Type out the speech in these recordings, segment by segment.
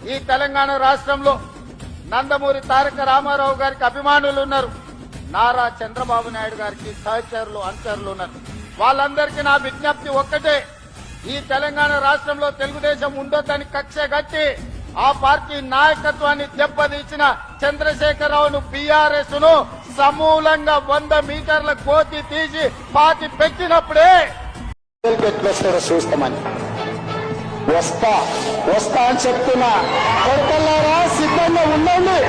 ఈ తెలంగాణ రాష్ట్రంలో నందమూరి తారక రామారావు గారికి అభిమానులు ఉన్నారు, నారా చంద్రబాబు నాయుడు గారికి సహచరులు అనుచరులు ఉన్నారు. వాళ్ళందరికీ నా విజ్ఞప్తి ఒక్కటే, ఈ తెలంగాణ రాష్ట్రంలో తెలుగుదేశం ఉండొద్దని కక్ష కట్టి ఆ పార్టీ నాయకత్వాన్ని దెబ్బతీసిన చంద్రశేఖరరావును బీఆర్ఎస్ ను సమూలంగా 100 మీటర్ల కోతి తీసి పాతి పెట్టినప్పుడే ఎట్లొస్తారో చూస్తామని వస్తా అని చెప్తున్నా. కొడుకల్లారా సిద్ధంగా ఉండండి.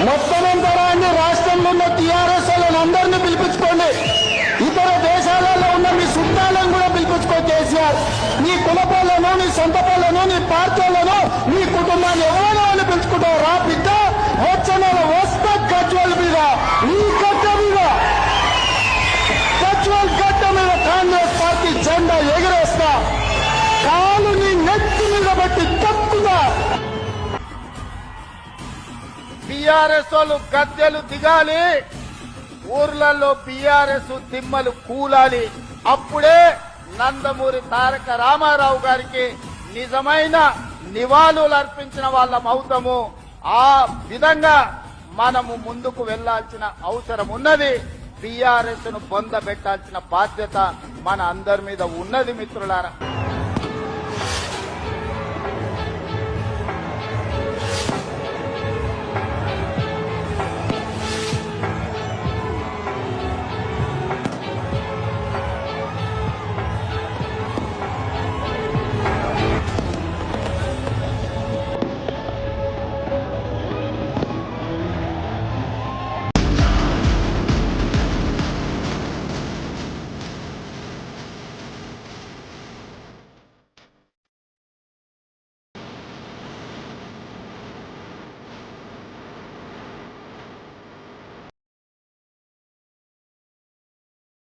మొత్తం తరాన్ని రాష్ట్రంలో ఉన్న టీఆర్ఎస్ వాళ్ళని అందరినీ పిలిపించుకోండి. ఇతర దేశాలలో ఉన్న మీ చుట్టాలను కూడా పిలిపించుకో. కేసీఆర్ నీ కులపాలను, నీ సొంత పాలను, నీ పార్టీలను, నీ కుటుంబాన్ని ఎవరో అని పిలుచుకుంటావు. రా బిడ్డ, వచ్చే నెల వస్తా గజ్వల్ మీద, నీ గడ్డ మీద, గజ్వల్ గడ్డ మీద కాంగ్రెస్ పార్టీ జెండా ఎగిరేస్తా. కాలు నీ నెత్తి మీద బట్టి తప్పుగా. బీఆర్ఎస్ వాళ్ళు గద్దెలు దిగాలి, ఊర్లలో బీఆర్ఎస్ దిమ్మలు కూలాలి. అప్పుడే నందమూరి తారక రామారావు గారికి నిజమైన నివాళులు అర్పించిన వాళ్ళం అవుతాము. ఆ విధంగా మనము ముందుకు వెళ్లాల్సిన అవసరం ఉన్నది. బీఆర్ఎస్ ను బొంద పెట్టాల్సిన బాధ్యత మన అందరి మీద ఉన్నది మిత్రులారా.